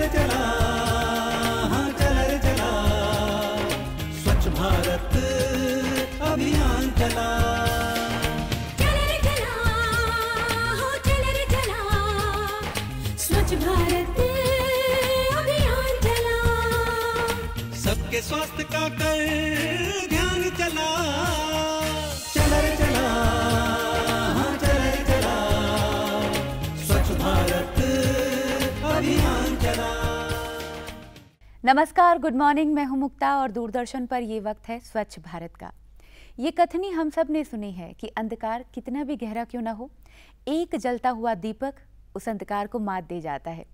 रे चला, हाँ चला रे चला, स्वच्छ भारत अभियान चला। चला रे चला, हो चला रे चला, स्वच्छ भारत अभियान चला। सबके स्वास्थ्य का कर ध्यान चला, चला रे चला, हाँ चला रे चला, स्वच्छ भारत अभियान चला। नमस्कार, गुड मॉर्निंग। मैं हूं मुक्ता और दूरदर्शन पर ये वक्त है स्वच्छ भारत का। ये कथनी हम सब ने सुनी है कि अंधकार कितना भी गहरा क्यों ना हो, एक जलता हुआ दीपक उस अंधकार को मात दे जाता है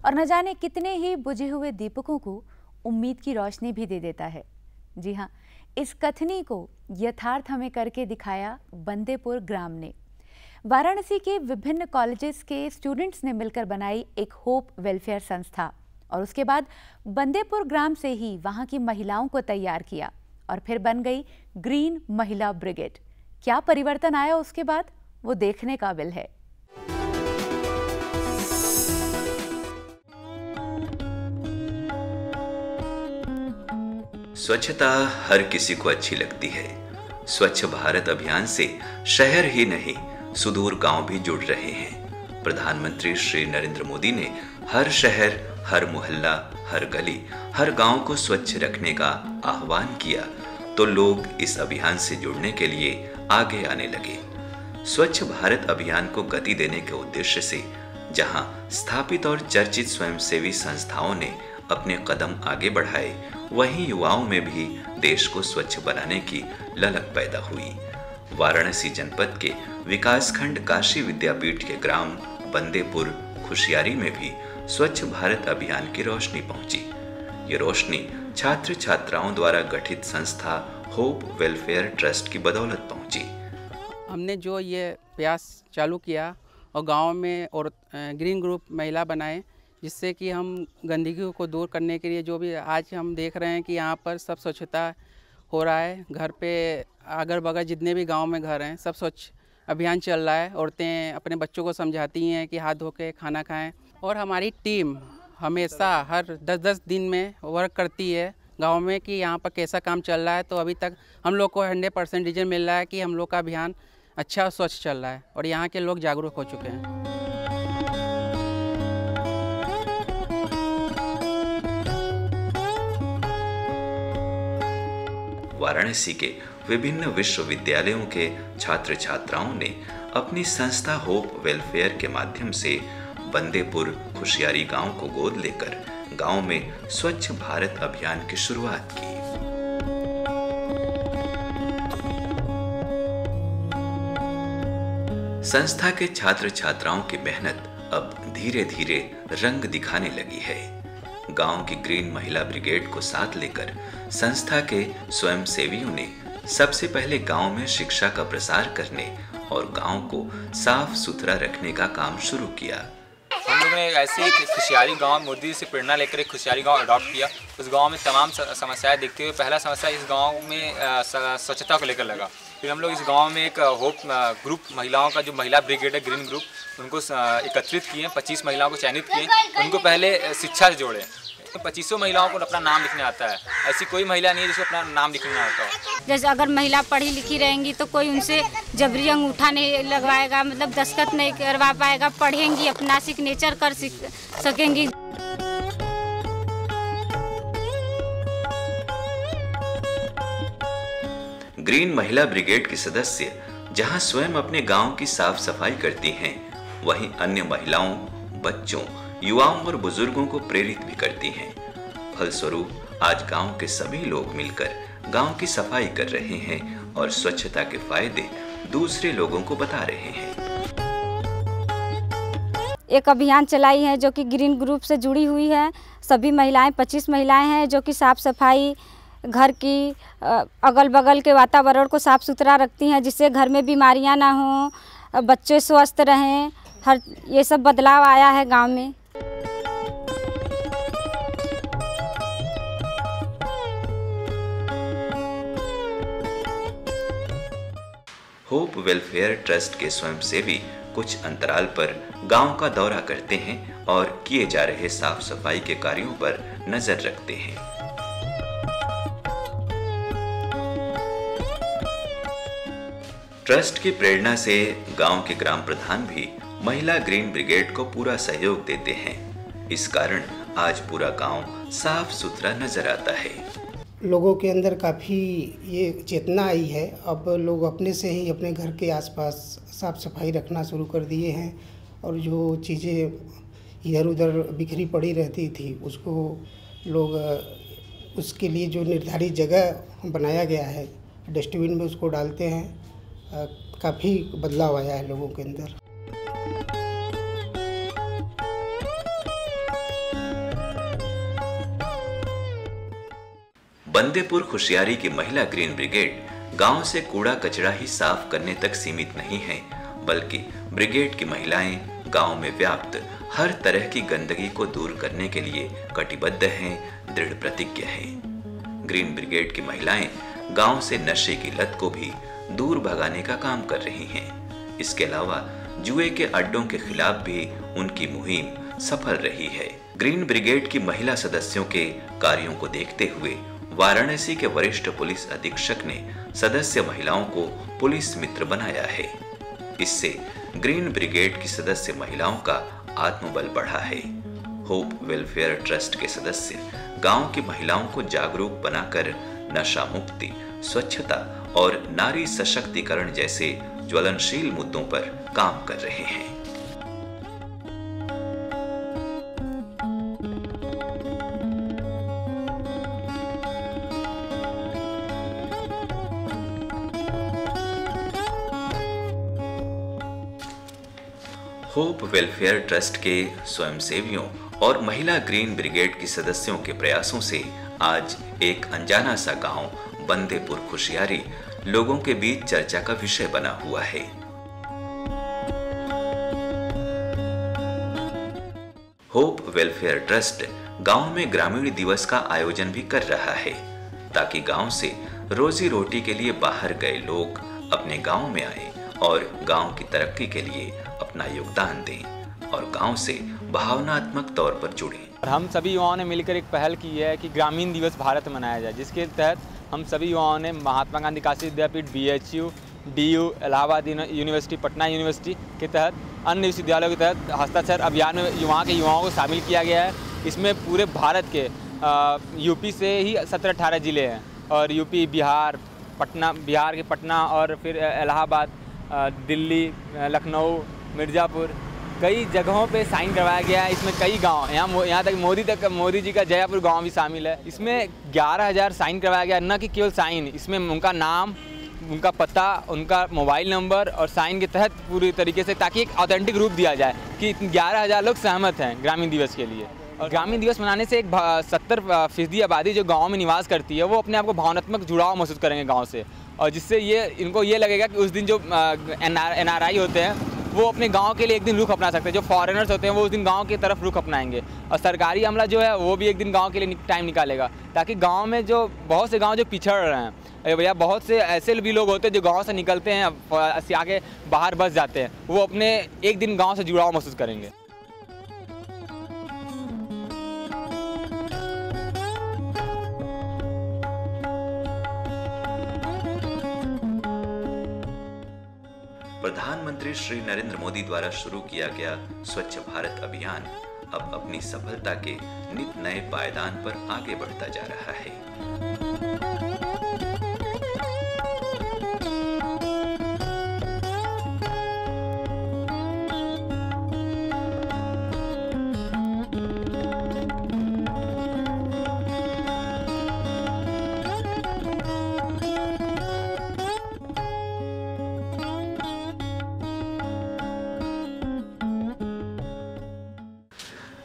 और न जाने कितने ही बुझे हुए दीपकों को उम्मीद की रोशनी भी दे देता है। जी हाँ, इस कथनी को यथार्थ हमें करके दिखाया बंदेपुर ग्राम ने। वाराणसी के विभिन्न कॉलेजेस के स्टूडेंट्स ने मिलकर बनाई एक होप वेलफेयर संस्था और उसके बाद बंदेपुर ग्राम से ही वहां की महिलाओं को तैयार किया और फिर बन गई ग्रीन महिला ब्रिगेड। क्या परिवर्तन आया उसके बाद, वो देखने काबिल है। स्वच्छता हर किसी को अच्छी लगती है। स्वच्छ भारत अभियान से शहर ही नहीं, सुदूर गांव भी जुड़ रहे हैं। प्रधानमंत्री श्री नरेंद्र मोदी ने हर शहर, हर मोहल्ला, हर गली, हर गांव को स्वच्छ रखने का आह्वान किया तो लोग इस अभियान से जुड़ने के लिए आगे आने लगे। स्वच्छ भारत अभियान को गति देने के उद्देश्य से जहां स्थापित और चर्चित स्वयंसेवी संस्थाओं ने अपने कदम आगे बढ़ाए, वहीं युवाओं में भी देश को स्वच्छ बनाने की ललक पैदा हुई। वाराणसी जनपद के विकासखंड काशी विद्यापीठ के ग्राम बंदेपुर खुशियारी में भी स्वच्छ भारत अभियान की रोशनी पहुंची। ये रोशनी छात्र छात्राओं द्वारा गठित संस्था होप वेलफेयर ट्रस्ट की बदौलत पहुंची। हमने जो ये प्रयास चालू किया और गांव में और ग्रीन ग्रुप महिला बनाए, जिससे कि हम गंदगी को दूर करने के लिए जो भी आज हम देख रहे हैं कि यहाँ पर सब स्वच्छता हो रहा है। घर पे अगल बगल जितने भी गांव में घर हैं सब स्वच्छ अभियान चल रहा है। औरतें अपने बच्चों को समझाती हैं कि हाथ धो के खाना खाएं और हमारी टीम हमेशा हर 10-10 दिन में वर्क करती है गांव में कि यहाँ पर कैसा काम चल रहा है। तो अभी तक हम लोग को 100% रिजल्ट मिल रहा है कि हम लोग का अभियान अच्छा और स्वच्छ चल रहा है और यहाँ के लोग जागरूक हो चुके हैं। वाराणसी के विभिन्न विश्वविद्यालयों के छात्र छात्राओं ने अपनी संस्था होप वेलफेयर के माध्यम से बंदेपुर खुशियारी गांव को गोद लेकर गांव में स्वच्छ भारत अभियान की शुरुआत की। संस्था के छात्र छात्राओं की मेहनत अब धीरे धीरे रंग दिखाने लगी है। गांव की ग्रीन महिला ब्रिगेड को साथ लेकर संस्था के स्वयंसेवियों ने सबसे पहले गांव में शिक्षा का प्रसार करने और गांव को साफ सुथरा रखने का काम शुरू किया। हम लोगों ने ऐसे ही खुशियारी गांव मोदी से प्रेरणा लेकर एक खुशियारी गांव अडॉप्ट किया। उस गांव में तमाम समस्याएं देखते हुए पहला समस्या इस गांव में स्वच्छता को लेकर लगा। फिर हम लोग इस गांव में एक होप ग्रुप महिलाओं का जो महिला ब्रिगेड है ग्रीन ग्रुप, उनको एकत्रित किए, 25 महिलाओं को चयनित किए, उनको पहले शिक्षा से जोड़े। 25 महिलाओं को अपना नाम लिखने आता है। ऐसी कोई महिला नहीं है जिसको अपना नाम लिखने आता है। जैसे अगर महिला पढ़ी लिखी रहेंगी तो कोई उनसे जबरी अंगूठा नहीं लगवाएगा, मतलब दस्तखत नहीं करवा पाएगा। पढ़ेंगी, अपना सिग्नेचर कर सकेंगी। ग्रीन महिला ब्रिगेड की सदस्य जहां स्वयं अपने गांव की साफ सफाई करती हैं, वहीं अन्य महिलाओं, बच्चों, युवाओं और बुजुर्गों को प्रेरित भी करती हैं। फलस्वरूप आज गांव के सभी लोग मिलकर गांव की सफाई कर रहे हैं और स्वच्छता के फायदे दूसरे लोगों को बता रहे हैं। एक अभियान चलाई है जो कि ग्रीन ग्रुप से जुड़ी हुई है। सभी महिलाएं, 25 महिलाएं हैं जो कि साफ सफाई, घर की अगल बगल के वातावरण को साफ सुथरा रखती हैं, जिससे घर में बीमारियां ना हों, बच्चे स्वस्थ रहें। हर ये सब बदलाव आया है गांव में। होप वेलफेयर ट्रस्ट के स्वयंसेवी कुछ अंतराल पर गांव का दौरा करते हैं और किए जा रहे साफ सफाई के कार्यों पर नजर रखते हैं। ट्रस्ट की प्रेरणा से गांव के ग्राम प्रधान भी महिला ग्रीन ब्रिगेड को पूरा सहयोग देते हैं। इस कारण आज पूरा गांव साफ सुथरा नजर आता है। लोगों के अंदर काफ़ी ये चेतना आई है। अब लोग अपने से ही अपने घर के आसपास साफ सफाई रखना शुरू कर दिए हैं और जो चीज़ें इधर उधर बिखरी पड़ी रहती थी उसको लोग उसके लिए जो निर्धारित जगह बनाया गया है डस्टबिन में उसको डालते हैं। काफ़ी बदलाव आया है लोगों के अंदर। बंदेपुर खुशियारी की महिला ग्रीन ब्रिगेड गांव से कूड़ा कचरा ही साफ करने तक सीमित नहीं है, बल्कि ब्रिगेड की महिलाएं गांव में व्याप्त हर तरह की गंदगी को दूर करने के लिए कटिबद्ध हैं, दृढ़ प्रतिज्ञ हैं। ग्रीन ब्रिगेड की महिलाएं गांव से नशे की लत को भी दूर भगाने का काम कर रही हैं। इसके अलावा जुए के अड्डों के खिलाफ भी उनकी मुहिम सफल रही है। ग्रीन ब्रिगेड की महिला सदस्यों के कार्यों को देखते हुए वाराणसी के वरिष्ठ पुलिस अधीक्षक ने सदस्य महिलाओं को पुलिस मित्र बनाया है। इससे ग्रीन ब्रिगेड की सदस्य महिलाओं का आत्मबल बढ़ा है। होप वेलफेयर ट्रस्ट के सदस्य गांव की महिलाओं को जागरूक बनाकर नशा मुक्ति, स्वच्छता और नारी सशक्तिकरण जैसे ज्वलनशील मुद्दों पर काम कर रहे हैं। होप वेलफेयर ट्रस्ट के स्वयंसेवियों और महिला ग्रीन ब्रिगेड की सदस्यों के प्रयासों से आज एक अनजाना सा गांव बंदेपुर खुशियारी लोगों के बीच चर्चा का विषय बना हुआ है। होप वेलफेयर ट्रस्ट गांव में ग्रामीण दिवस का आयोजन भी कर रहा है ताकि गांव से रोजी रोटी के लिए बाहर गए लोग अपने गांव में आए और गांव की तरक्की के लिए अपना योगदान दें और गांव से भावनात्मक तौर पर जुड़ें। हम सभी युवाओं ने मिलकर एक पहल की है कि ग्रामीण दिवस भारत में मनाया जाए, जिसके तहत हम सभी युवाओं ने महात्मा गांधी काशी विद्यापीठ, BHU, DU, Allahabad university, Patna university के तहत अन्य विश्वविद्यालयों के तहत हस्ताक्षर अभियान में वहाँ के युवाओं को शामिल किया गया है। इसमें पूरे भारत के यूपी से ही 17-18 ज़िले हैं और यूपी, बिहार के पटना और फिर इलाहाबाद, दिल्ली, लखनऊ, मिर्ज़ापुर, कई जगहों पे साइन करवाया गया है। इसमें कई गांव, यहाँ तक मोदी जी का जयापुर गांव भी शामिल है। इसमें 11,000 साइन करवाया गया। न कि केवल साइन, इसमें उनका नाम, उनका पता, उनका मोबाइल नंबर और साइन के तहत पूरी तरीके से, ताकि एक ऑथेंटिक रूप दिया जाए कि 11,000 लोग सहमत हैं ग्रामीण दिवस के लिए। और ग्रामीण दिवस मनाने से एक 70% आबादी जो गाँव में निवास करती है वो अपने आप को भावनात्मक जुड़ाव महसूस करेंगे गाँव से, और जिससे इनको ये लगेगा कि उस दिन जो NRI होते हैं वो अपने गांव के लिए एक दिन रुख अपना सकते हैं। जो फॉरेनर्स होते हैं वो उस दिन गांव की तरफ रुख अपनाएंगे, और सरकारी अमला जो है वो भी एक दिन गांव के लिए टाइम निकालेगा, ताकि गांव में जो बहुत से गांव जो पिछड़ रहे हैं या बहुत से ऐसे भी लोग होते हैं जो गांव से निकलते हैं आगे बाहर बस जाते हैं, वो अपने एक दिन गाँव से जुड़ाव महसूस करेंगे। प्रधानमंत्री श्री नरेंद्र मोदी द्वारा शुरू किया गया स्वच्छ भारत अभियान अब अपनी सफलता के नित नए पायदान पर आगे बढ़ता जा रहा है।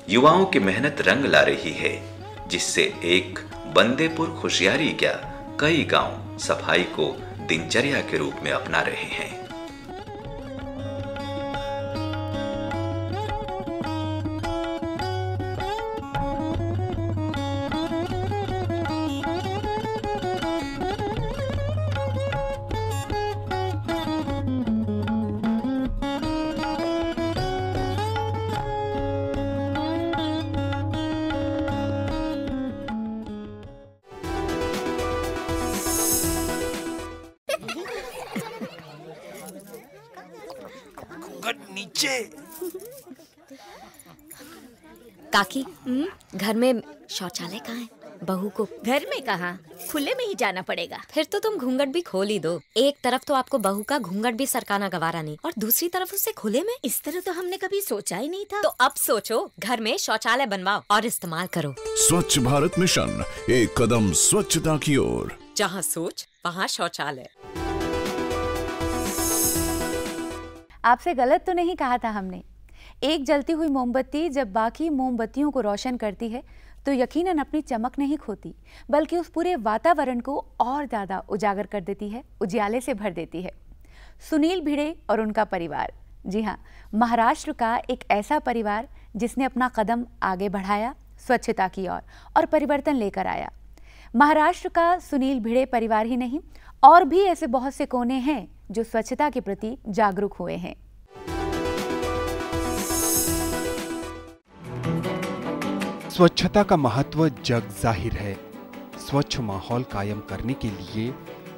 युवाओं की मेहनत रंग ला रही है, जिससे एक बंदेपुर खुशियारी क्या कई गांव सफाई को दिनचर्या के रूप में अपना रहे हैं। बच्चे। काकी, घर में शौचालय कहाँ है? बहू को घर में कहाँ, खुले में ही जाना पड़ेगा। फिर तो तुम घूंघट भी खोल ही दो। एक तरफ तो आपको बहू का घूंघट भी सरकाना गवारा नहीं, और दूसरी तरफ उसे खुले में। इस तरह तो हमने कभी सोचा ही नहीं था। तो अब सोचो, घर में शौचालय बनवाओ और इस्तेमाल करो। स्वच्छ भारत मिशन, एक कदम स्वच्छता की ओर। जहाँ सोच वहाँ शौचालय। आपसे गलत तो नहीं कहा था हमने। एक जलती हुई मोमबत्ती जब बाकी मोमबत्तियों को रोशन करती है तो यकीनन अपनी चमक नहीं खोती, बल्कि उस पूरे वातावरण को और ज़्यादा उजागर कर देती है, उजियाले से भर देती है। सुनील भिड़े और उनका परिवार, जी हाँ, महाराष्ट्र का एक ऐसा परिवार जिसने अपना कदम आगे बढ़ाया स्वच्छता की ओर और परिवर्तन लेकर आया। महाराष्ट्र का सुनील भिड़े परिवार ही नहीं, और भी ऐसे बहुत से कोने हैं जो स्वच्छता के प्रति जागरूक हुए हैं। स्वच्छता का महत्व जग जाहिर है। स्वच्छ माहौल कायम करने के लिए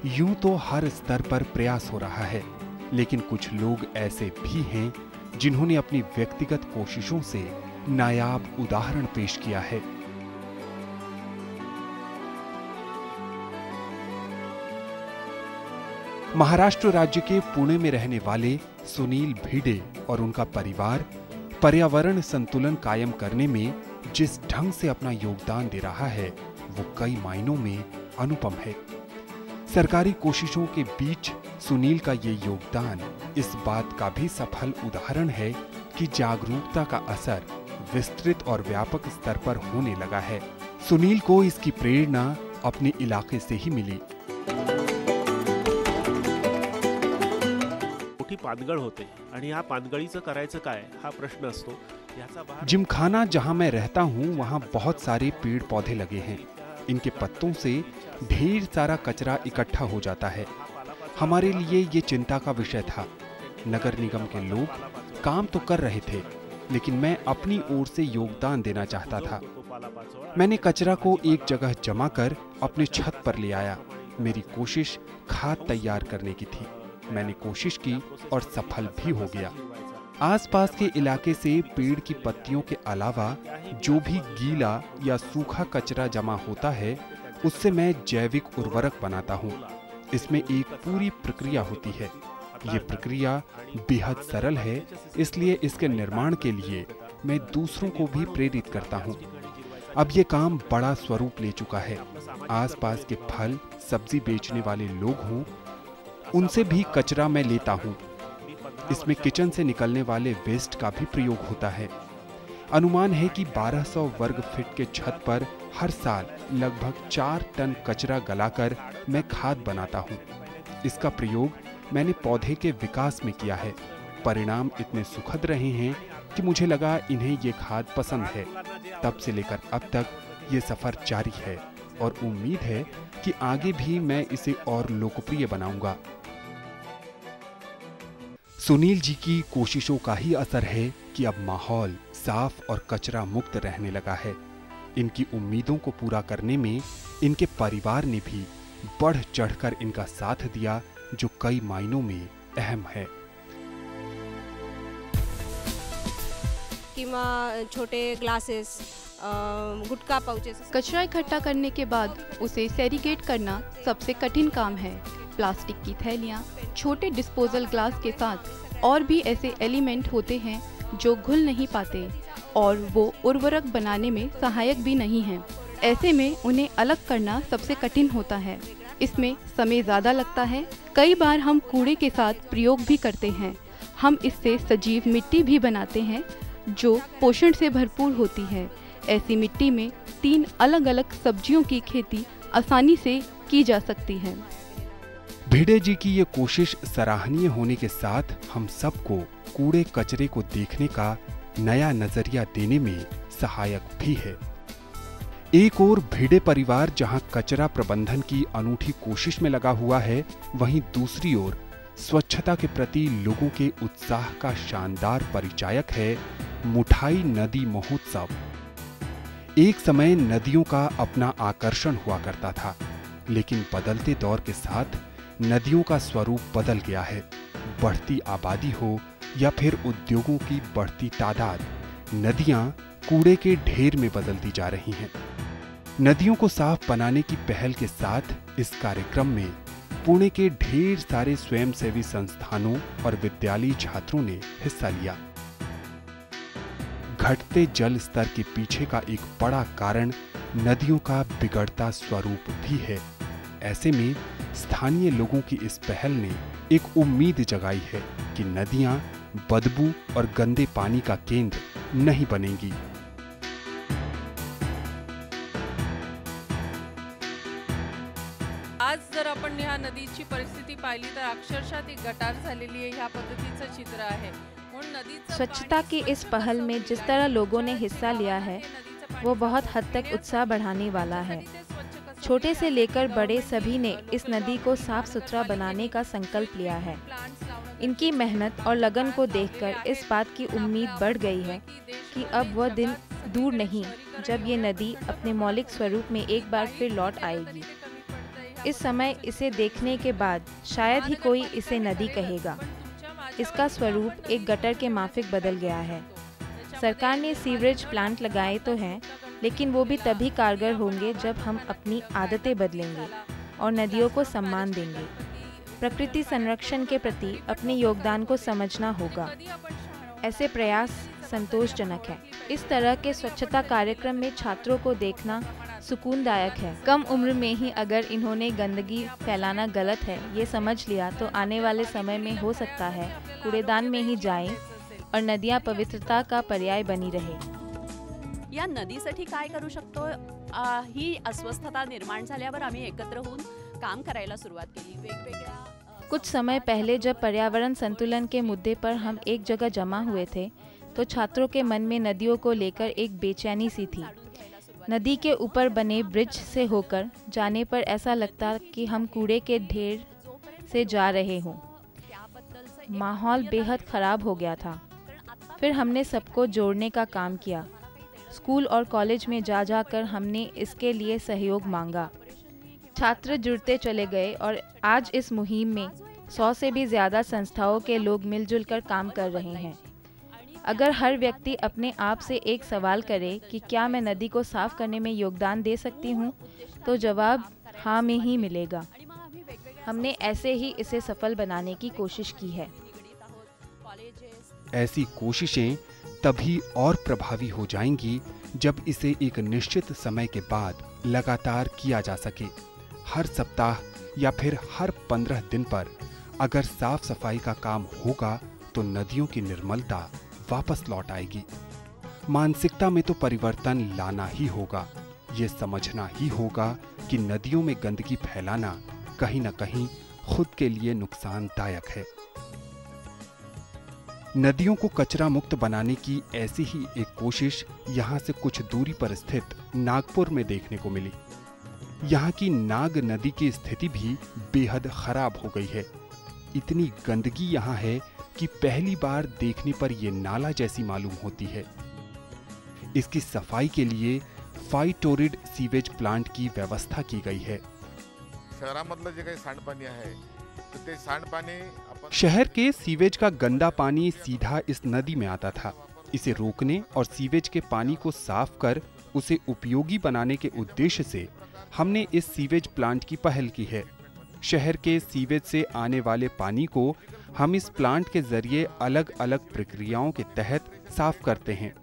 यूं तो हर स्तर पर प्रयास हो रहा है, लेकिन कुछ लोग ऐसे भी हैं जिन्होंने अपनी व्यक्तिगत कोशिशों से नायाब उदाहरण पेश किया है। महाराष्ट्र राज्य के पुणे में रहने वाले सुनील भिड़े और उनका परिवार पर्यावरण संतुलन कायम करने में जिस ढंग से अपना योगदान दे रहा है वो कई मायनों में अनुपम है। सरकारी कोशिशों के बीच सुनील का ये योगदान इस बात का भी सफल उदाहरण है कि जागरूकता का असर विस्तृत और व्यापक स्तर पर होने लगा है। सुनील को इसकी प्रेरणा अपने इलाके से ही मिली। मोठी पानगळ होते आणि या पानगळीचं करायचं काय हा प्रश्न असतो। जिमखाना जहां मैं रहता हूं वहां बहुत सारे पेड़ पौधे लगे हैं। इनके पत्तों से ढेर सारा कचरा इकट्ठा हो जाता है। हमारे लिए ये चिंता का विषय था। नगर निगम के लोग काम तो कर रहे थे, लेकिन मैं अपनी ओर से योगदान देना चाहता था। मैंने कचरा को एक जगह जमा कर अपने छत पर ले आया। मेरी कोशिश खाद तैयार करने की थी। मैंने कोशिश की और सफल भी हो गया। आसपास के इलाके से पेड़ की पत्तियों के अलावा जो भी गीला या सूखा कचरा जमा होता है उससे मैं जैविक उर्वरक बनाता हूँ। इसमें एक पूरी प्रक्रिया होती है। ये प्रक्रिया बेहद सरल है, इसलिए इसके निर्माण के लिए मैं दूसरों को भी प्रेरित करता हूँ। अब ये काम बड़ा स्वरूप ले चुका है। आसपास के फल सब्जी बेचने वाले लोग हों, उनसे भी कचरा मैं लेता हूँ। इसमें किचन से निकलने वाले वेस्ट का भी प्रयोग होता है। अनुमान है कि 1200 वर्ग फीट के छत पर हर साल लगभग 4 टन कचरा गलाकर मैं खाद बनाता हूँ। इसका प्रयोग मैंने पौधे के विकास में किया है। परिणाम इतने सुखद रहे हैं कि मुझे लगा इन्हें ये खाद पसंद है। तब से लेकर अब तक ये सफर जारी है और उम्मीद है कि आगे भी मैं इसे और लोकप्रिय बनाऊंगा। सुनील जी की कोशिशों का ही असर है कि अब माहौल साफ और कचरा मुक्त रहने लगा है। इनकी उम्मीदों को पूरा करने में इनके परिवार ने भी बढ़ चढ़कर इनका साथ दिया, जो कई मायनों में अहम है। किंवा छोटे ग्लासेस, गुटखा पाउचेस। कचरा इकट्ठा करने के बाद उसे सेग्रीगेट करना सबसे कठिन काम है। प्लास्टिक की थैलियाँ, छोटे डिस्पोजल ग्लास के साथ और भी ऐसे एलिमेंट होते हैं जो घुल नहीं पाते और वो उर्वरक बनाने में सहायक भी नहीं हैं। ऐसे में उन्हें अलग करना सबसे कठिन होता है। इसमें समय ज़्यादा लगता है। कई बार हम कूड़े के साथ प्रयोग भी करते हैं। हम इससे सजीव मिट्टी भी बनाते हैं जो पोषण से भरपूर होती है। ऐसी मिट्टी में 3 अलग अलग सब्जियों की खेती आसानी से की जा सकती है। भिड़े जी की ये कोशिश सराहनीय होने के साथ हम सबको कूड़े कचरे को देखने का नया नजरिया देने में सहायक भी है। एक ओर भिड़े परिवार जहां कचरा प्रबंधन की अनूठी कोशिश में लगा हुआ है, वहीं दूसरी ओर स्वच्छता के प्रति लोगों के उत्साह का शानदार परिचायक है मुठाई नदी महोत्सव। एक समय नदियों का अपना आकर्षण हुआ करता था, लेकिन बदलते दौर के साथ नदियों का स्वरूप बदल गया है। बढ़ती आबादी हो या फिर उद्योगों की बढ़ती तादाद नदियां कूड़े के ढेर में बदलती जा रही हैं। नदियों को साफ बनाने की पहल के साथ इस कार्यक्रम में पुणे के ढेर सारे स्वयंसेवी संस्थानों और विद्यालयी छात्रों ने हिस्सा लिया। घटते जल स्तर के पीछे का एक बड़ा कारण नदियों का बिगड़ता स्वरूप भी है। ऐसे में स्थानीय लोगों की इस पहल ने एक उम्मीद जगाई है कि नदियां बदबू और गंदे पानी का केंद्र नहीं बनेंगी। आज जर आपण ह्या नदीची परिस्थिती पाहिली तर अक्षरशः ती गटार झालेली आहे, ह्या पद्धतीचं चित्र आहे। स्वच्छता की इस पहल में जिस तरह लोगों ने हिस्सा लिया है वो बहुत हद तक उत्साह बढ़ाने वाला है। छोटे से लेकर बड़े सभी ने इस नदी को साफ सुथरा बनाने का संकल्प लिया है। इनकी मेहनत और लगन को देखकर इस बात की उम्मीद बढ़ गई है कि अब वह दिन दूर नहीं जब ये नदी अपने मौलिक स्वरूप में एक बार फिर लौट आएगी। इस समय इसे देखने के बाद शायद ही कोई इसे नदी कहेगा। इसका स्वरूप एक गटर के माफिक बदल गया है। सरकार ने सीवरेज प्लांट लगाए तो हैं, लेकिन वो भी तभी कारगर होंगे जब हम अपनी आदतें बदलेंगे और नदियों को सम्मान देंगे। प्रकृति संरक्षण के प्रति अपने योगदान को समझना होगा। ऐसे प्रयास संतोषजनक है। इस तरह के स्वच्छता कार्यक्रम में छात्रों को देखना सुकूनदायक है। कम उम्र में ही अगर इन्होंने गंदगी फैलाना गलत है ये समझ लिया तो आने वाले समय में हो सकता है कूड़ेदान में ही जाएं और नदियां पवित्रता का पर्याय बनी रहे। या नदीसाठी काय करू शकतो ही अस्वस्थता निर्माण झाल्यावर आम्ही एकत्र होऊन काम करायला सुरुवात केली। वेगवेगळ्या कुछ समय पहले जब पर्यावरण संतुलन के मुद्दे पर हम एक जगह जमा हुए थे तो छात्रों के मन में नदियों को लेकर एक बेचैनी सी थी। नदी के ऊपर बने ब्रिज से होकर जाने पर ऐसा लगता कि हम कूड़े के ढेर से जा रहे हों। माहौल बेहद खराब हो गया था। फिर हमने सबको जोड़ने का काम किया। स्कूल और कॉलेज में जा जाकर हमने इसके लिए सहयोग मांगा। छात्र जुड़ते चले गए और आज इस मुहिम में 100 से भी ज़्यादा संस्थाओं के लोग मिलजुल कर काम कर रहे हैं। अगर हर व्यक्ति अपने आप से एक सवाल करे कि क्या मैं नदी को साफ करने में योगदान दे सकती हूँ, तो जवाब हाँ में ही मिलेगा। हमने ऐसे ही इसे सफल बनाने की कोशिश की है। ऐसी कोशिशें तभी और प्रभावी हो जाएंगी जब इसे एक निश्चित समय के बाद लगातार किया जा सके। हर सप्ताह या फिर हर 15 दिन पर अगर साफ सफाई का काम होगा तो नदियों की निर्मलता वापस लौट आएगी। मानसिकता में तो परिवर्तन लाना ही होगा। ये समझना ही होगा कि नदियों में गंदगी फैलाना कहीं न कहीं खुद के लिए नुकसानदायक है। नदियों को कचरा मुक्त बनाने की ऐसी ही एक कोशिश यहाँ से कुछ दूरी पर स्थित नागपुर में देखने को मिली। यहाँ की नाग नदी की स्थिति भी बेहद खराब हो गई है। इतनी गंदगी यहाँ है कि पहली बार देखने पर यह नाला जैसी मालूम होती है। इसकी सफाई के लिए फाइटोरिड सीवेज प्लांट की व्यवस्था की गई है। शहरामधलं जे काही सांडपाणी आहे तर ते सांडपाणी शहर के सीवेज का गंदा पानी सीधा इस नदी में आता था। इसे रोकने और सीवेज के पानी को साफ कर उसे उपयोगी बनाने के उद्देश्य से हमने इस सीवेज प्लांट की पहल की है। शहर के सीवेज से आने वाले पानी को हम इस प्लांट के जरिए अलग अलग प्रक्रियाओं के तहत साफ करते हैं।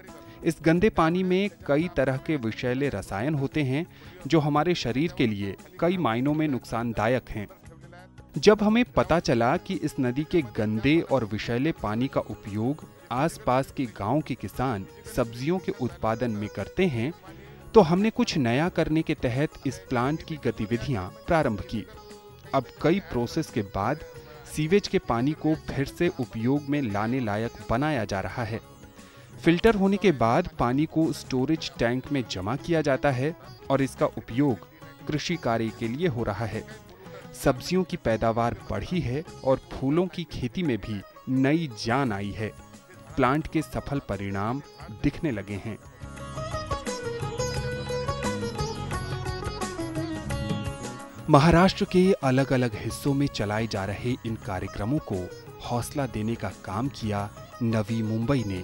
इस गंदे पानी में कई तरह के विषैले रसायन होते हैं जो हमारे शरीर के लिए कई मायनों में नुकसानदायक हैं। जब हमें पता चला कि इस नदी के गंदे और विषैले पानी का उपयोग आसपास के गांव के किसान सब्जियों के उत्पादन में करते हैं, तो हमने कुछ नया करने के तहत इस प्लांट की गतिविधियां प्रारंभ की। अब कई प्रोसेस के बाद सीवेज के पानी को फिर से उपयोग में लाने लायक बनाया जा रहा है। फिल्टर होने के बाद पानी को स्टोरेज टैंक में जमा किया जाता है और इसका उपयोग कृषि कार्य के लिए हो रहा है। सब्जियों की पैदावार बढ़ी है और फूलों की खेती में भी नई जान आई है। प्लांट के सफल परिणाम दिखने लगे हैं। महाराष्ट्र के अलग अलग हिस्सों में चलाए जा रहे इन कार्यक्रमों को हौसला देने का काम किया नवी मुंबई ने।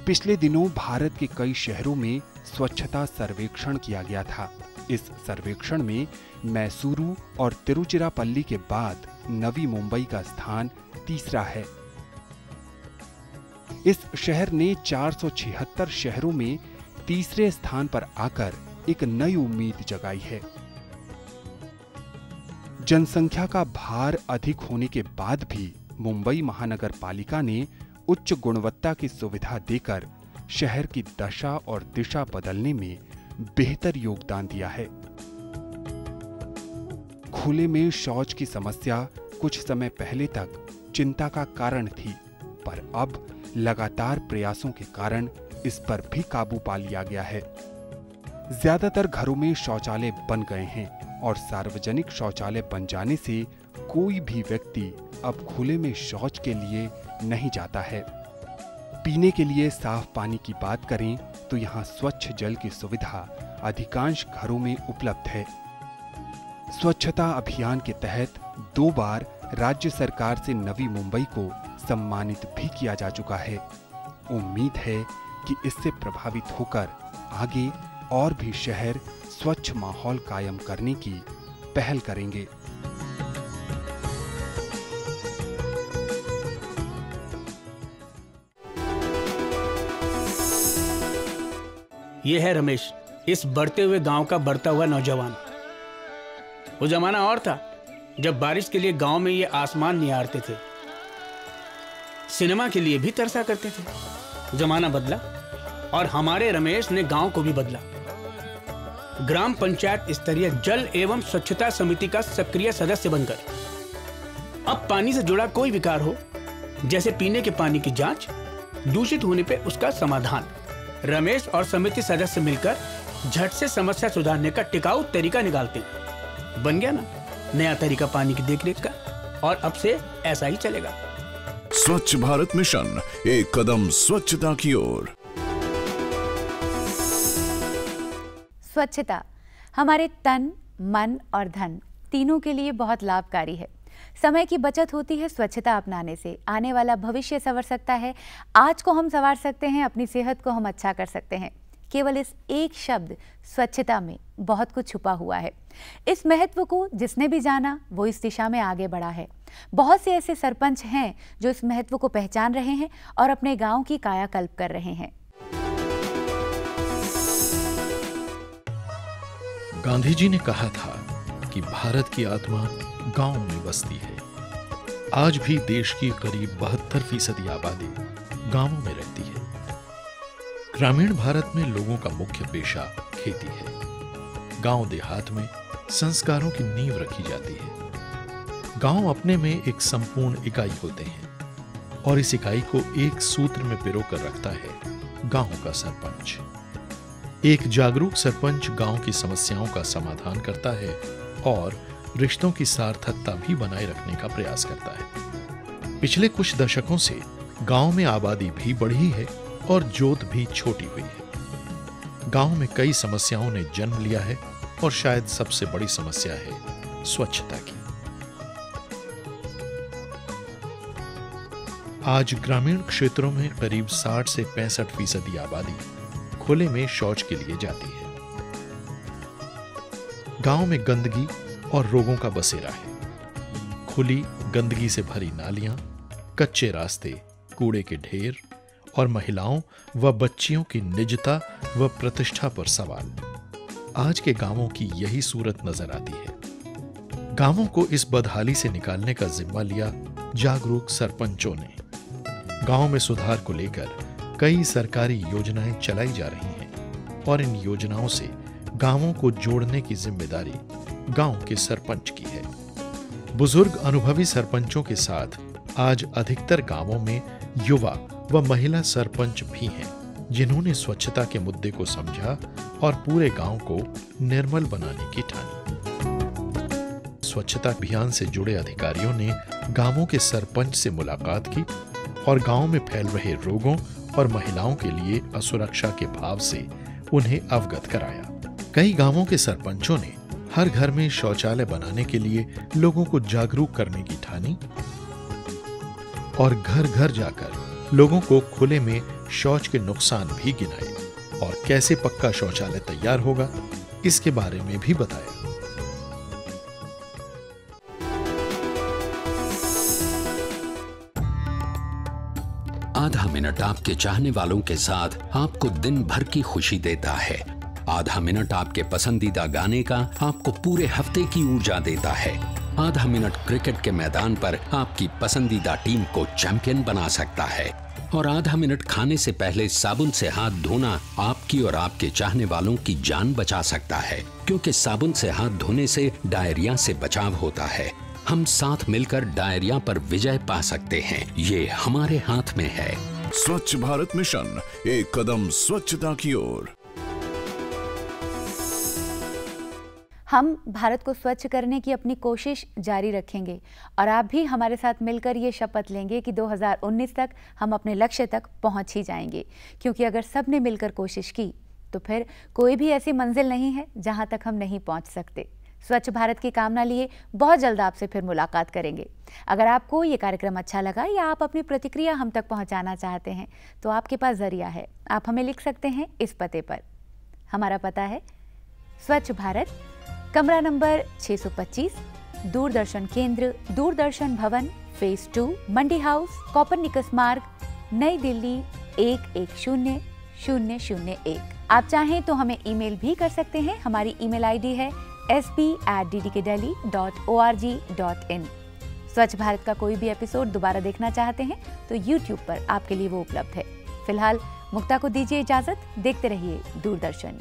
पिछले दिनों भारत के कई शहरों में स्वच्छता सर्वेक्षण किया गया था। इस सर्वेक्षण में मैसूरू और तिरुचिरापल्ली के बाद नवी मुंबई का स्थान तीसरा है। इस शहर ने 476 शहरों में तीसरे स्थान पर आकर एक नई उम्मीद जगाई है। जनसंख्या का भार अधिक होने के बाद भी मुंबई महानगर पालिका ने उच्च गुणवत्ता की सुविधा देकर शहर की दशा और दिशा बदलने में बेहतर योगदान दिया है। खुले में शौच की समस्या कुछ समय पहले तक चिंता का कारण थी, पर अब लगातार प्रयासों के कारण इस पर भी काबू पा लिया गया है। ज्यादातर घरों में शौचालय बन गए हैं और सार्वजनिक शौचालय बन जाने से कोई भी व्यक्ति अब खुले में शौच के लिए नहीं जाता है। पीने के लिए साफ पानी की बात करें तो यहाँ स्वच्छ जल की सुविधा अधिकांश घरों में उपलब्ध है। स्वच्छता अभियान के तहत 2 बार राज्य सरकार से नवी मुंबई को सम्मानित भी किया जा चुका है। उम्मीद है कि इससे प्रभावित होकर आगे और भी शहर स्वच्छ माहौल कायम करने की पहल करेंगे। ये है रमेश, इस बढ़ते हुए गांव का बढ़ता हुआ नौजवान। वो जमाना और था जब बारिश के लिए गांव में ये आसमान निहारते थे, सिनेमा के लिए भी तरसा करते थे। जमाना बदला और हमारे रमेश ने गांव को भी बदला। ग्राम पंचायत स्तरीय जल एवं स्वच्छता समिति का सक्रिय सदस्य बनकर अब पानी से जुड़ा कोई विकार हो, जैसे पीने के पानी की जांच, दूषित होने पे उसका समाधान, रमेश और समिति सदस्य मिलकर झट से समस्या सुधारने का टिकाऊ तरीका निकालते हैं। बन गया ना नया तरीका पानी की देखरेख का, और अब से ऐसा ही चलेगा। स्वच्छ भारत मिशन, एक कदम स्वच्छता की ओर। स्वच्छता हमारे तन, मन और धन तीनों के लिए बहुत लाभकारी है। समय की बचत होती है स्वच्छता अपनाने से। आने वाला भविष्य संवर सकता है। आज को हम संवार सकते हैं, अपनी सेहत को हम अच्छा कर सकते हैं। केवल इस एक शब्द स्वच्छता में बहुत कुछ छुपा हुआ है। इस महत्व को जिसने भी जाना वो इस दिशा में आगे बढ़ा है। बहुत से ऐसे सरपंच हैं जो इस महत्व को पहचान रहे हैं और अपने गांव की कायाकल्प कर रहे हैं। गांधी जी ने कहा था कि भारत की आत्मा गांव में बसती है। आज भी देश की करीब 72% आबादी गांवों में रहती है। ग्रामीण भारत में लोगों का मुख्य पेशा खेती है। गांव देहात में संस्कारों की नींव रखी जाती है। गांव अपने में एक संपूर्ण इकाई होते हैं और इस इकाई को एक सूत्र में पिरोकर रखता है गांव का सरपंच। एक जागरूक सरपंच गांव की समस्याओं का समाधान करता है और रिश्तों की सार्थकता भी बनाए रखने का प्रयास करता है। पिछले कुछ दशकों से गांव में आबादी भी बढ़ी है और जोत भी छोटी हुई है। गांव में कई समस्याओं ने जन्म लिया है और शायद सबसे बड़ी समस्या है स्वच्छता की। आज ग्रामीण क्षेत्रों में करीब 60 से 65% आबादी खुले में शौच के लिए जाती है। गांव में गंदगी और रोगों का बसेरा है। खुली गंदगी से भरी नालियां, कच्चे रास्ते, कूड़े के ढेर और महिलाओं व बच्चियों की निजता व प्रतिष्ठा पर सवाल। आज के गांवों की यही सूरत नजर आती है। गांवों को इस बदहाली से निकालने का जिम्मा लिया जागरूक सरपंचों ने। गांव में सुधार को लेकर कई सरकारी योजनाएं चलाई जा रही हैं और इन योजनाओं से गांवों को जोड़ने की जिम्मेदारी गांव के सरपंच की है। बुजुर्ग अनुभवी सरपंचों के साथ आज अधिकतर गांवों में युवा व महिला सरपंच भी हैं, जिन्होंने स्वच्छता के मुद्दे को समझा और पूरे गांव को निर्मल बनाने की ठानी। स्वच्छता अभियान से जुड़े अधिकारियों ने गांवों के सरपंच से मुलाकात की और गांव में फैल रहे रोगों और महिलाओं के लिए असुरक्षा के भाव से उन्हें अवगत कराया। कई गांवों के सरपंचों ने हर घर में शौचालय बनाने के लिए लोगों को जागरूक करने की ठानी। और घर घर जाकर लोगों को खुले में शौच के नुकसान भी गिनाए और कैसे पक्का शौचालय तैयार होगा इसके बारे में भी बताया। आधा मिनट आपके चाहने वालों के साथ आपको दिन भर की खुशी देता है। आधा मिनट आपके पसंदीदा गाने का आपको पूरे हफ्ते की ऊर्जा देता है। आधा मिनट क्रिकेट के मैदान पर आपकी पसंदीदा टीम को चैंपियन बना सकता है। और आधा मिनट खाने से पहले साबुन से हाथ धोना आपकी और आपके चाहने वालों की जान बचा सकता है, क्योंकि साबुन से हाथ धोने से डायरिया से बचाव होता है। हम साथ मिलकर डायरिया पर विजय पा सकते हैं। ये हमारे हाथ में है। स्वच्छ भारत मिशन, एक कदम स्वच्छता की ओर। हम भारत को स्वच्छ करने की अपनी कोशिश जारी रखेंगे और आप भी हमारे साथ मिलकर ये शपथ लेंगे कि 2019 तक हम अपने लक्ष्य तक पहुंच ही जाएंगे, क्योंकि अगर सब ने मिलकर कोशिश की तो फिर कोई भी ऐसी मंजिल नहीं है जहां तक हम नहीं पहुंच सकते। स्वच्छ भारत की कामना लिए बहुत जल्द आपसे फिर मुलाकात करेंगे। अगर आपको ये कार्यक्रम अच्छा लगा या आप अपनी प्रतिक्रिया हम तक पहुंचाना चाहते हैं तो आपके पास जरिया है, आप हमें लिख सकते हैं इस पते पर। हमारा पता है स्वच्छ भारत, कमरा नंबर 625, दूरदर्शन केंद्र, दूरदर्शन भवन, फेज 2, मंडी हाउस, कोपरनिकस मार्ग, नई दिल्ली 110001। आप चाहें तो हमें ईमेल भी कर सकते हैं। हमारी ईमेल आईडी है sp@ddkdelhi.org.in। स्वच्छ भारत का कोई भी एपिसोड दोबारा देखना चाहते हैं तो YouTube पर आपके लिए वो उपलब्ध है। फिलहाल मुक्ता को दीजिए इजाजत। देखते रहिए दूरदर्शन।